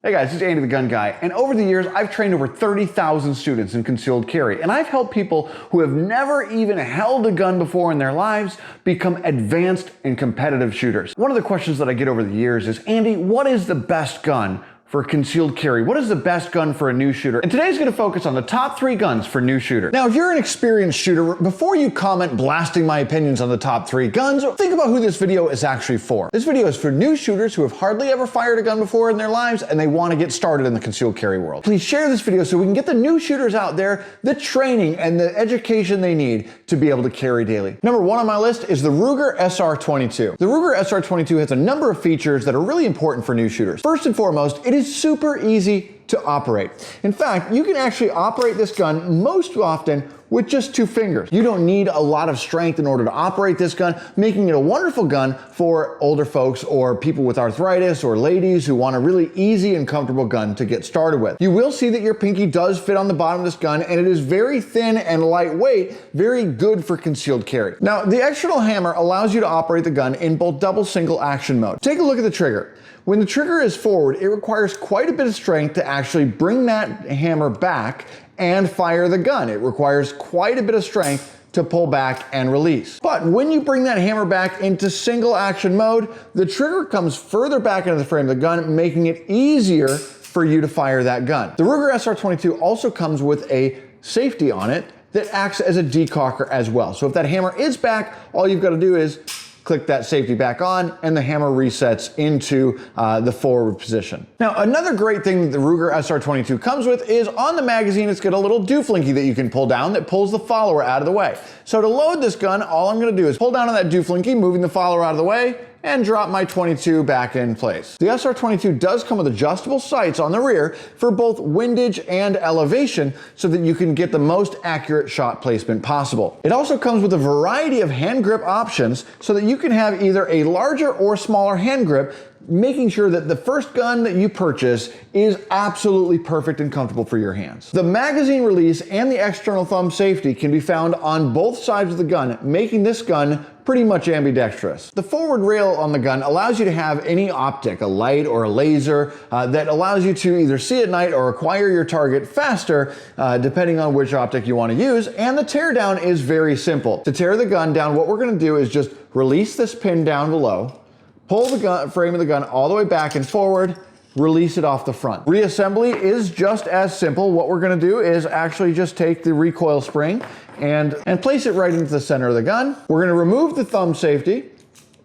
Hey guys, it's Andy the Gun Guy, and over the years I've trained over 30,000 students in concealed carry, and I've helped people who have never even held a gun before in their lives become advanced and competitive shooters. One of the questions that I get over the years is, Andy, what is the best gun for concealed carry? What is the best gun for a new shooter? And today's gonna focus on the top 3 guns for new shooters. Now, if you're an experienced shooter, before you comment blasting my opinions on the top 3 guns, think about who this video is actually for. This video is for new shooters who have hardly ever fired a gun before in their lives and they wanna get started in the concealed carry world. Please share this video so we can get the new shooters out there the training and the education they need to be able to carry daily. Number 1 on my list is the Ruger SR22. The Ruger SR22 has a number of features that are really important for new shooters. First and foremost, it is super easy to operate. In fact, you can actually operate this gun most often with just 2 fingers. You don't need a lot of strength in order to operate this gun, making it a wonderful gun for older folks or people with arthritis or ladies who want a really easy and comfortable gun to get started with. You will see that your pinky does fit on the bottom of this gun, and it is very thin and lightweight, very good for concealed carry. Now, the external hammer allows you to operate the gun in both double single action mode. Take a look at the trigger. When the trigger is forward, it requires quite a bit of strength to actually bring that hammer back and fire the gun. It requires quite a bit of strength to pull back and release. But when you bring that hammer back into single action mode, the trigger comes further back into the frame of the gun, making it easier for you to fire that gun. The Ruger SR22 also comes with a safety on it that acts as a decocker as well. So if that hammer is back, all you've got to do is click that safety back on and the hammer resets into the forward position. Now, another great thing that the Ruger SR22 comes with is on the magazine, it's got a little dooflinky that you can pull down that pulls the follower out of the way. So to load this gun, all I'm gonna do is pull down on that dooflinky, moving the follower out of the way, and drop my 22 back in place. The SR22 does come with adjustable sights on the rear for both windage and elevation so that you can get the most accurate shot placement possible. It also comes with a variety of hand grip options so that you can have either a larger or smaller hand grip, making sure that the first gun that you purchase is absolutely perfect and comfortable for your hands. The magazine release and the external thumb safety can be found on both sides of the gun, making this gun pretty much ambidextrous. The forward rail on the gun allows you to have any optic, a light or a laser, that allows you to either see at night or acquire your target faster, depending on which optic you want to use. And the teardown is very simple. To tear the gun down, what we're going to do is just release this pin down below, pull the frame of the gun all the way back and forward, release it off the front. Reassembly is just as simple. What we're gonna do is actually just take the recoil spring and place it right into the center of the gun. We're gonna remove the thumb safety,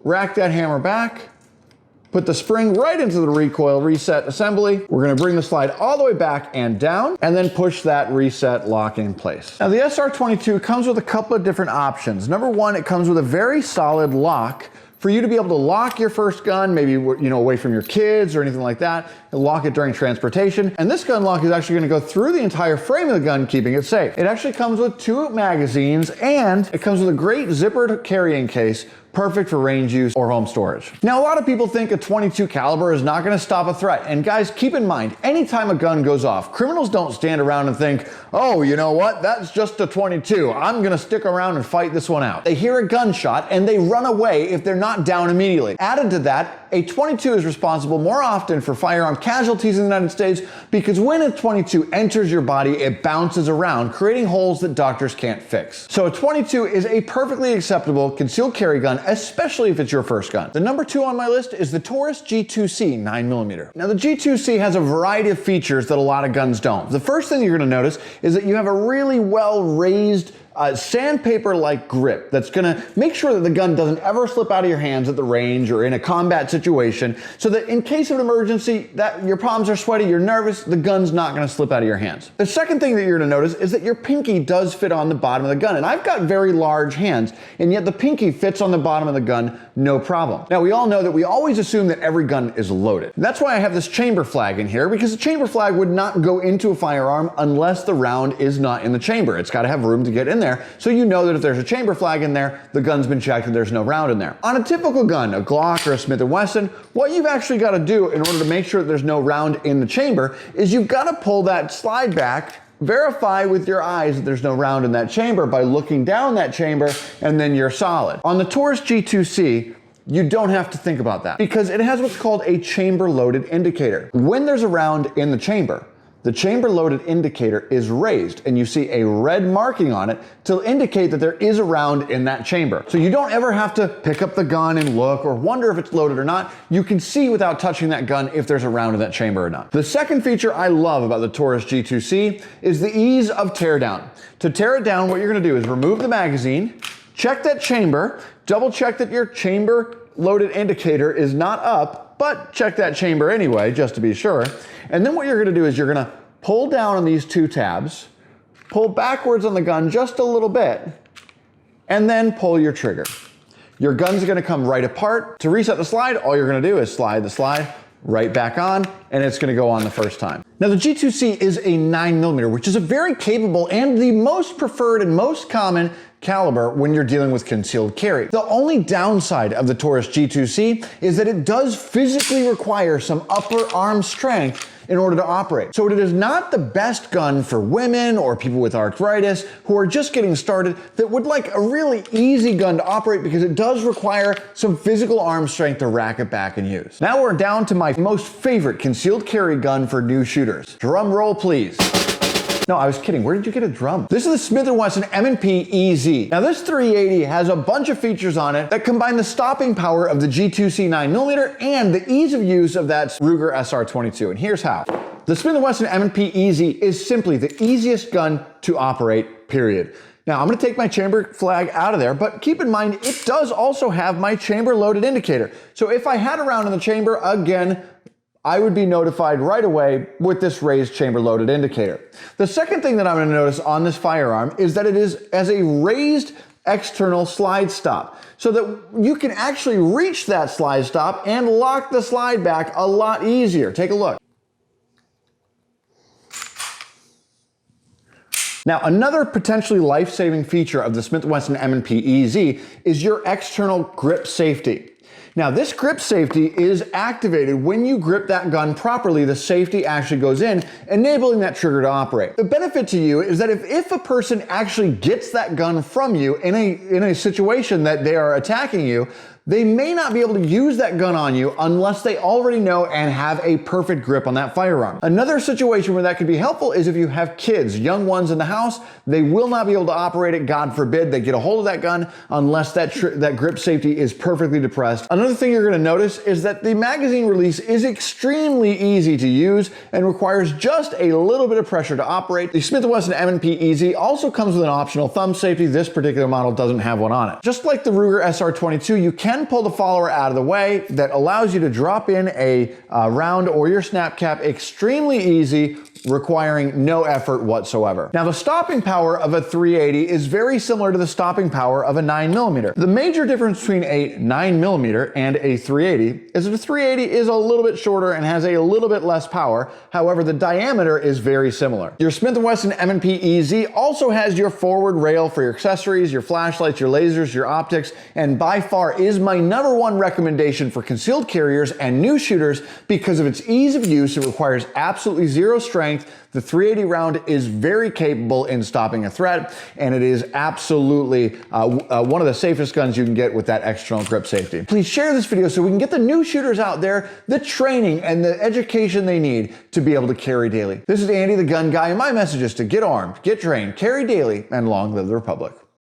rack that hammer back, put the spring right into the recoil reset assembly. We're gonna bring the slide all the way back and down, and then push that reset lock in place. Now the SR22 comes with a couple of different options. Number 1, it comes with a very solid lock for you to be able to lock your first gun, maybe away from your kids or anything like that, and lock it during transportation. And this gun lock is actually gonna go through the entire frame of the gun, keeping it safe. It actually comes with 2 magazines, and it comes with a great zippered carrying case, perfect for range use or home storage. Now, a lot of people think a 22 caliber is not gonna stop a threat. And guys, keep in mind, anytime a gun goes off, criminals don't stand around and think, oh, you know what, that's just a 22. I'm gonna stick around and fight this one out. They hear a gunshot and they run away if they're not down immediately. Added to that, a 22 is responsible more often for firearm casualties in the United States because when a 22 enters your body, it bounces around, creating holes that doctors can't fix. So a 22 is a perfectly acceptable concealed carry gun, especially if it's your first gun. The number 2 on my list is the Taurus G2C 9mm. Now the G2C has a variety of features that a lot of guns don't. The first thing you're gonna notice is that you have a really well raised sandpaper-like grip that's gonna make sure that the gun doesn't ever slip out of your hands at the range or in a combat situation, so that in case of an emergency, that your palms are sweaty, you're nervous, the gun's not gonna slip out of your hands. The second thing that you're gonna notice is that your pinky does fit on the bottom of the gun, and I've got very large hands, and yet the pinky fits on the bottom of the gun, no problem. Now, we all know that we always assume that every gun is loaded. And that's why I have this chamber flag in here, because the chamber flag would not go into a firearm unless the round is not in the chamber. It's gotta have room to get in there, so you know that if there's a chamber flag in there, the gun's been checked and there's no round in there. On a typical gun, a Glock or a Smith & Wesson, what you've actually got to do in order to make sure that there's no round in the chamber is you've got to pull that slide back, verify with your eyes that there's no round in that chamber by looking down that chamber, and then you're solid. On the Taurus G2C, You don't have to think about that because it has what's called a chamber loaded indicator. When there's a round in the chamber loaded indicator is raised and you see a red marking on it to indicate that there is a round in that chamber. So you don't ever have to pick up the gun and look or wonder if it's loaded or not. You can see without touching that gun if there's a round in that chamber or not. The second feature I love about the Taurus G2C is the ease of teardown. To tear it down, what you're gonna do is remove the magazine, check that chamber, double check that your chamber loaded indicator is not up, but check that chamber anyway, just to be sure. And then what you're gonna do is you're gonna pull down on these two tabs, pull backwards on the gun just a little bit, and then pull your trigger. Your gun's gonna come right apart. To reset the slide, all you're gonna do is slide the slide right back on, and it's gonna go on the first time. Now the G2C is a 9mm, which is a very capable and the most preferred and most common caliber when you're dealing with concealed carry. The only downside of the Taurus G2C is that it does physically require some upper arm strength in order to operate. So it is not the best gun for women or people with arthritis who are just getting started that would like a really easy gun to operate because it does require some physical arm strength to rack it back and use. Now we're down to my most favorite concealed carry gun for new shooters. Drum roll, please. No, I was kidding. Where did you get a drum? This is the Smith & Wesson MP EZ. Now this 380 has a bunch of features on it that combine the stopping power of the G2C 9mm and the ease of use of that Ruger SR22. And here's how. The Smith & Wesson MP EZ is simply the easiest gun to operate, period. Now I'm gonna take my chamber flag out of there, but keep in mind, it does also have my chamber loaded indicator. So if I had a round in the chamber, again, I would be notified right away with this raised chamber loaded indicator. The second thing that I'm going to notice on this firearm is that it is as a raised external slide stop so that you can actually reach that slide stop and lock the slide back a lot easier. Take a look. Now, another potentially life-saving feature of the Smith & Wesson M&P EZ is your external grip safety. Now, this grip safety is activated when you grip that gun properly. The safety actually goes in, enabling that trigger to operate. The benefit to you is that if a person actually gets that gun from you in a situation that they are attacking you, they may not be able to use that gun on you unless they already know and have a perfect grip on that firearm. Another situation where that could be helpful is if you have kids, young ones in the house, they will not be able to operate it, God forbid they get a hold of that gun unless that grip safety is perfectly depressed. Another thing you're gonna notice is that the magazine release is extremely easy to use and requires just a little bit of pressure to operate. The Smith & Wesson M&P EZ also comes with an optional thumb safety. This particular model doesn't have one on it. Just like the Ruger SR22, you can pull the follower out of the way. That allows you to drop in a round or your snap cap extremely easy, requiring no effort whatsoever. Now the stopping power of a 380 is very similar to the stopping power of a 9mm. The major difference between a 9mm and a 380 is that a 380 is a little bit shorter and has a little bit less power. However, the diameter is very similar. Your Smith & Wesson M&P EZ also has your forward rail for your accessories, your flashlights, your lasers, your optics, and by far is my #1 recommendation for concealed carriers and new shooters because of its ease of use. It requires absolutely zero strength. The 380 round is very capable in stopping a threat, and it is absolutely one of the safest guns you can get with that external grip safety. Please share this video so we can get the new shooters out there the training and the education they need to be able to carry daily. This is Andy, the gun guy, and my message is to get armed, get trained, carry daily, and long live the Republic.